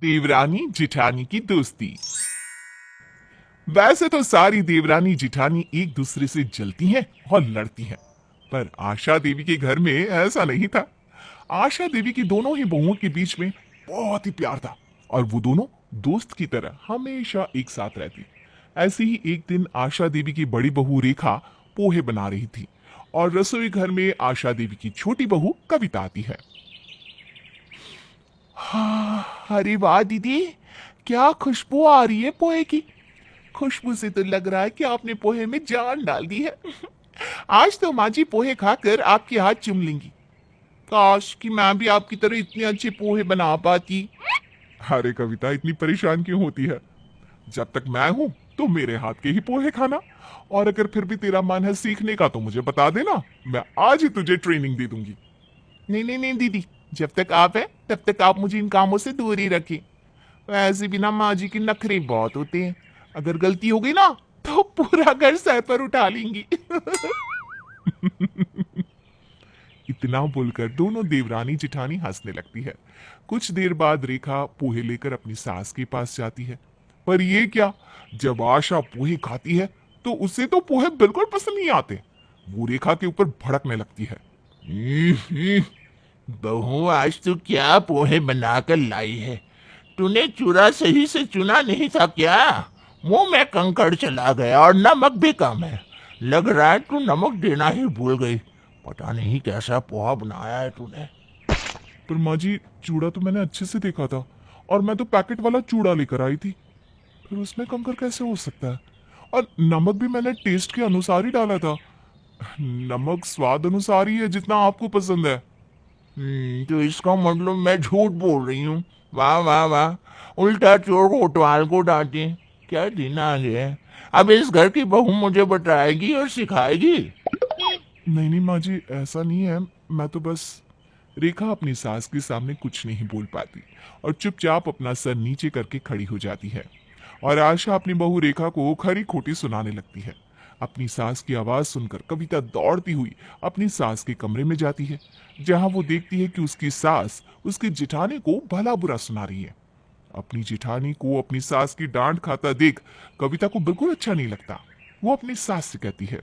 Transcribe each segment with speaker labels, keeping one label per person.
Speaker 1: देवरानी जिठानी की दोस्ती। वैसे तो सारी देवरानी जिठानी एक दूसरे से जलती हैं और लड़ती हैं, पर आशा देवी के घर में ऐसा नहीं था। आशा देवी की दोनों ही बहुओं के बीच में बहुत ही प्यार था और वो दोनों दोस्त की तरह हमेशा एक साथ रहती। ऐसे ही एक दिन आशा देवी की बड़ी बहू रेखा पोहे बना रही थी और रसोई घर में आशा देवी की छोटी बहू कविता आती है। हाँ, अरे वाह दीदी, क्या खुशबू आ रही है पोहे की। खुशबू से तो लग रहा है कि आपने पोहे में जान डाल दी है। आज तो माँ जी पोहे खाकर आपके हाथ चूम लेंगी। काश कि मैं भी आपकी तरह इतने अच्छे पोहे बना पाती। अरे कविता, इतनी परेशान क्यों होती है? जब तक मैं हूं तो मेरे हाथ के ही पोहे खाना। और अगर फिर भी तेरा मन है सीखने का तो मुझे बता देना, मैं आज ही तुझे ट्रेनिंग दे दूंगी। नहीं नहीं नहीं दीदी, जब तक आप हैं तब तक आप मुझे इन कामों से दूर ही रखें। वैसे भी ना माँ जी के नखरे बहुत होते हैं, अगर गलती हो गई ना तो पूरा घर सर पर उठा लेंगी। इतना बोलकर दोनों देवरानी जिठानी हंसने लगती है। कुछ देर बाद रेखा पोहे लेकर अपनी सास के पास जाती है। पर ये क्या, जब आशा पोहे खाती है तो उसे तो पोहे बिल्कुल पसंद नहीं आते। वो रेखा के ऊपर भड़कने लगती है।
Speaker 2: बहू, आज तू क्या पोहे बनाकर लाई है? तूने चूरा सही से चुना नहीं था क्या? मुंह में कंकड़ चला गया और नमक भी कम है। लग रहा है तू नमक देना ही भूल गई। पता नहीं कैसा पोहा बनाया है तूने।
Speaker 1: पर माँ जी, चूड़ा तो मैंने अच्छे से देखा था और मैं तो पैकेट वाला चूड़ा लेकर आई थी, फिर उसमें कंकर कैसे हो सकता है? और नमक भी मैंने टेस्ट के अनुसार ही डाला था। नमक स्वाद अनुसार ही है जितना आपको पसंद है।
Speaker 2: तो इसका मतलब मैं झूठ बोल रही हूँ? वाह वाह वाह, उल्टा चोर कोतवाल को डांटे। क्या दिन आ गया है। अब इस घर की बहू मुझे बताएगी और सिखाएगी।
Speaker 1: नहीं नहीं माँ जी, ऐसा नहीं है। मैं तो बस रेखा अपनी सास के सामने कुछ नहीं बोल पाती और चुपचाप अपना सर नीचे करके खड़ी हो जाती है। और आशा अपनी बहू रेखा को खरी खोटी सुनाने लगती है। अपनी सास की आवाज सुनकर कविता दौड़ती हुई अपनी सास के कमरे में जाती है, जहां वो देखती है कि उसकी सास उसकी जिठानी को भला बुरा सुना रही है। अपनी जिठानी को अपनी सास की डांट खाता देख कविता को बिल्कुल अच्छा नहीं लगता। वो अपनी सास से कहती है,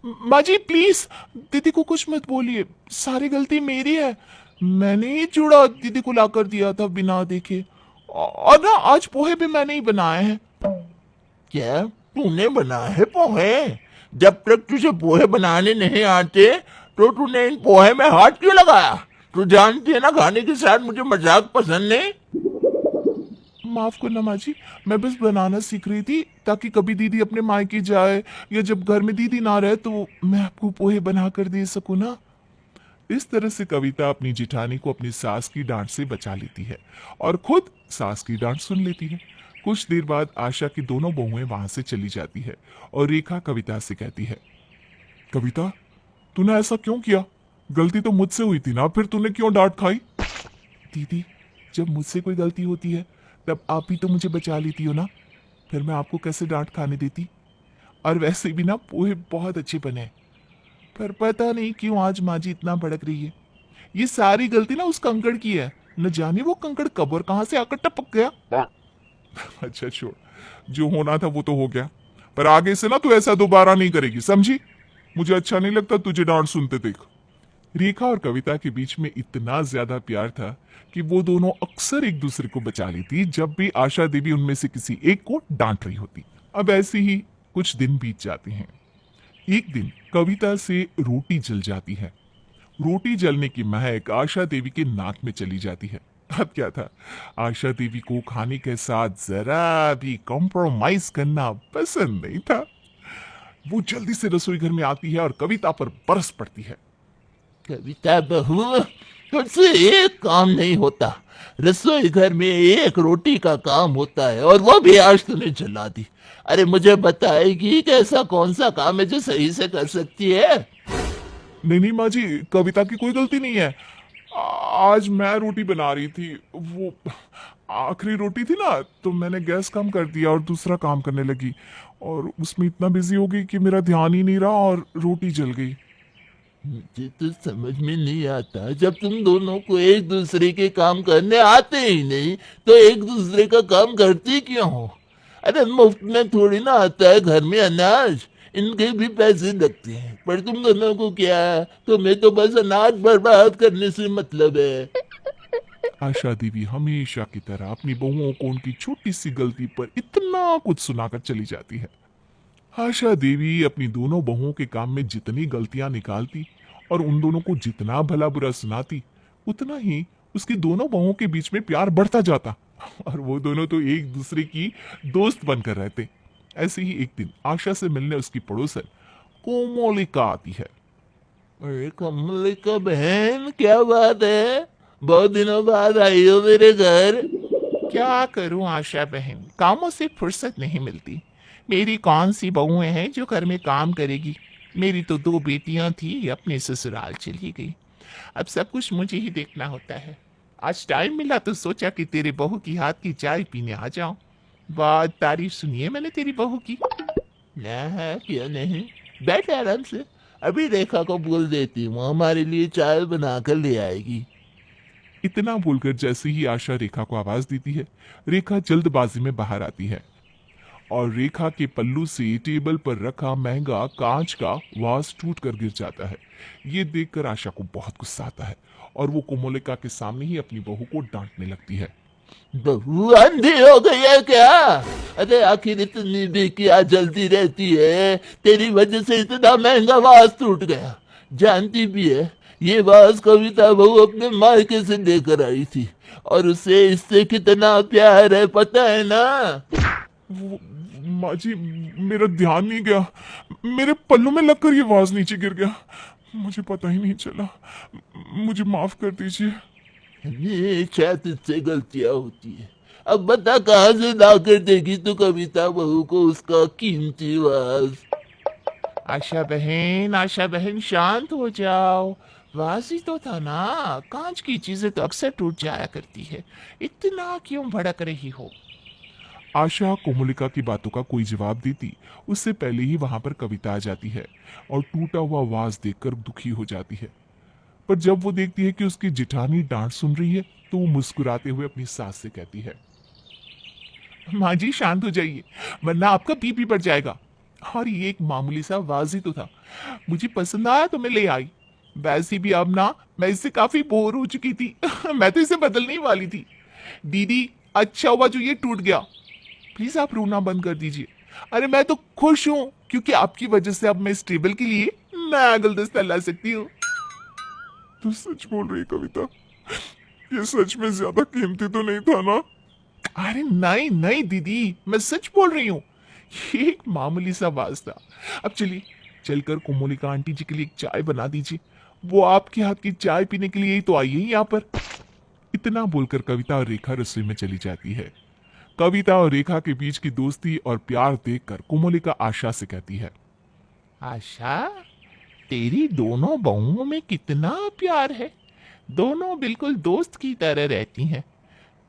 Speaker 1: माँ जी प्लीज दीदी को कुछ मत बोलिए, सारी गलती मेरी है। मैंने ही चूड़ा दीदी को लाकर दिया था बिना देखे, और ना आज पोहे भी मैंने ही बनाए हैं।
Speaker 2: क्या तूने बनाए है पोहे? जब तक तुझे पोहे बनाने नहीं आते तो तूने इन पोहे में हाथ क्यों लगाया? तू जानती है ना, खाने के साथ मुझे मजाक पसंद नहीं।
Speaker 1: माफ करना माँ जी, मैं बस बनाना सीख रही थी ताकि कभी दीदी अपने मायके जाए या जब घर में दीदी ना रहे तो मैं आपको पोहे बना कर दे सकूं ना। इस तरह से कविता अपनी जिठानी को अपनी सास की डांट से बचा लेती है और खुद सास की डांट सुन लेती है। कुछ देर बाद आशा की दोनों बहुएं वहां से चली जाती है और रेखा कविता से कहती है, कविता तूने ऐसा क्यों किया? गलती तो मुझसे हुई थी ना, फिर तूने क्यों डांट खाई? दीदी, जब मुझसे कोई गलती होती है तब आप भी तो मुझे बचा लेती हो ना, फिर मैं आपको कैसे डांट खाने देती? और वैसे भी ना पोहे बहुत अच्छे बने हैं। पर पता नहीं क्यों आज माँ जी इतना भड़क रही है। ये सारी गलती ना उस कंकड़ की है, न जाने वो कंकड़ कब और कहां से आकर टपक गया। अच्छा छोड़, जो होना था वो तो हो गया, पर आगे से ना तू ऐसा दोबारा नहीं करेगी, समझी? मुझे अच्छा नहीं लगता तुझे डांट सुनते देख। रेखा और कविता के बीच में इतना ज्यादा प्यार था कि वो दोनों अक्सर एक दूसरे को बचा लेती जब भी आशा देवी उनमें से किसी एक को डांट रही होती। अब ऐसे ही कुछ दिन बीत जाते हैं। एक दिन कविता से रोटी जल जाती है। रोटी जलने की महक आशा देवी के नाक में चली जाती है। अब क्या था, आशा देवी को खाने के साथ जरा भी कॉम्प्रोमाइज करना पसंद नहीं था। वो जल्दी से रसोई घर में आती है और कविता पर बरस पड़ती है।
Speaker 2: कविता बहू, तुझसे एक काम नहीं होता। रसोई घर में एक रोटी का काम होता है और वो भी आज तूने जला दी। अरे मुझे बताएगी कि ऐसा कौन सा काम है जो सही से कर सकती है?
Speaker 1: नहीं नहीं माँ जी, कविता की कोई गलती नहीं है। आज मैं रोटी बना रही थी, वो आखिरी रोटी थी ना, तो मैंने गैस कम कर दिया और दूसरा काम करने लगी और उसमें इतना बिजी हो गई कि मेरा ध्यान ही नहीं रहा और रोटी जल गई।
Speaker 2: मुझे तो समझ में नहीं आता, जब तुम दोनों को एक दूसरे के काम करने आते ही नहीं तो एक दूसरे का काम करती क्यों हो? अरे मुफ्त में थोड़ी ना आता है घर में अनाज, इनके भी पैसे लगते हैं। पर तुम दोनों को क्या, तुम्हें तो बस अनाज बर्बाद करने से मतलब है।
Speaker 1: आशा देवी हमेशा की तरह अपनी बहुओं को उनकी छोटी सी गलती पर इतना कुछ सुनाकर चली जाती है। आशा देवी अपनी दोनों बहुओं के काम में जितनी गलतियां निकालती और उन दोनों को जितना भला बुरा सुनाती, उतना ही उसकी दोनों बहुओं के बीच में प्यार बढ़ता जाता और वो दोनों तो एक दूसरे की दोस्त बनकर रहते। ऐसे ही एक दिन आशा से मिलने उसकी पड़ोसन कोमोलिका आती है।
Speaker 2: अरे कमलिका बहन, क्या बात है, बहुत दिनों बाद आई हो मेरे घर।
Speaker 1: क्या करूं आशा बहन, कामों से फुर्सत नहीं मिलती। मेरी कौन सी बहुएं हैं जो घर में काम करेगी। मेरी तो दो बेटियां थी, अपने ससुराल चली गई। अब सब कुछ मुझे ही देखना होता है। आज टाइम मिला तो सोचा कि तेरे बहू की हाथ की चाय पीने आ जाऊं। बहुत तारीफ सुनी है मैंने तेरी बहू की।
Speaker 2: ना है क्यों नहीं, बैठ आराम से, अभी रेखा को बोल देती हूँ हमारे लिए चाय बना कर ले आएगी।
Speaker 1: इतना बोलकर जैसे ही आशा रेखा को आवाज देती है, रेखा जल्दबाजी में बाहर आती है और रेखा के पल्लू से टेबल पर रखा महंगा कांच का वास टूट कर गिर जाता है। ये देखकर आशा को बहुत गुस्सा आता है और वो कोमोलिका के सामने ही अपनी बहू को डांटने लगती है।
Speaker 2: बहू अंधी हो गई है क्या? अरे आखिर इतनी भी क्या जल्दी रहती है, तेरी वजह से इतना महंगा वास टूट गया। जानती भी है, ये वास कविता बहू अपने मायके से लेकर आई थी और उसे इससे कितना प्यार है पता है ना?
Speaker 1: वो माँ जी, मेरा ध्यान नहीं गया, मेरे पल्लू में लगकर ये वाज नीचे गिर गया। मुझे पता ही नहीं चला, मुझे माफ कर दीजिए।
Speaker 2: हमेशा तुझसे गलतियां होती है। अब बता कहाँ से ला कर देगी तू कविता बहू को उसका कीमती वास?
Speaker 1: आशा बहन शांत हो जाओ। वाजी तो था ना, कांच की चीजें तो अक्सर टूट जाया करती है। इतना क्यों भड़क रही हो? आशा कोमलिका की बातों का कोई जवाब देती उससे पहले ही वहां पर कविता आ जाती है और टूटा हुआ वाज देखकर दुखी हो जाती है। पर जब वो देखती है कि उसकी जिठानी डांट सुन रही है, तो वो मुस्कुराते हुए अपनी सास से कहती है, माँ जी शांत हो जाइए, वरना आपका बीपी बढ़ जाएगा। और ये एक मामूली सा वाज ही तो था, मुझे पसंद आया तो मैं ले आई। वैसे भी अब ना मैं इससे काफी बोर हो चुकी थी। मैं तो इसे बदलने ही वाली थी। दीदी, अच्छा हुआ जो ये टूट गया। प्लीज आप रोना बंद कर दीजिए। अरे मैं तो खुश हूँ क्योंकि आपकी वजह से अब मैं इस टेबल के लिए नया गुलदस्ता ला सकती हूँ। तू सच बोल रही कविता? ये सच में ज्यादा कीमती तो नहीं था ना? अरे नहीं नहीं दीदी, मैं सच बोल रही हूँ। ये एक मामूली सा वाज था। अब चलिए, चलकर कोमोलिका आंटी जी के लिए एक चाय बना दीजिए। वो आपके हाथ की चाय पीने के लिए ही तो आई है यहाँ पर। इतना बोलकर कविता और रेखा रसोई में चली जाती है। कविता और रेखा के बीच की दोस्ती और प्यार देखकर कोमोलिका आशा से कहती है, आशा, तेरी दोनों बहुओं में कितना प्यार है। दोनों बिल्कुल दोस्त की तरह रहती हैं।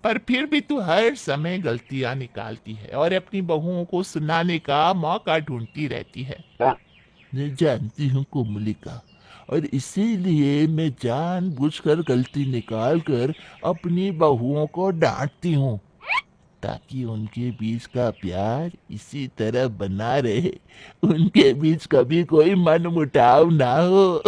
Speaker 1: पर फिर भी तू हर समय गलतियां निकालती है और अपनी बहुओं को सुनाने का मौका ढूंढती रहती है।
Speaker 2: मैं जानती हूँ कोमलिका, और इसीलिए मैं जानबूझकर गलती निकाल कर अपनी बहुओं को डांटती हूँ, ताकि उनके बीच का प्यार इसी तरह बना रहे, उनके बीच कभी कोई मनमुटाव ना हो।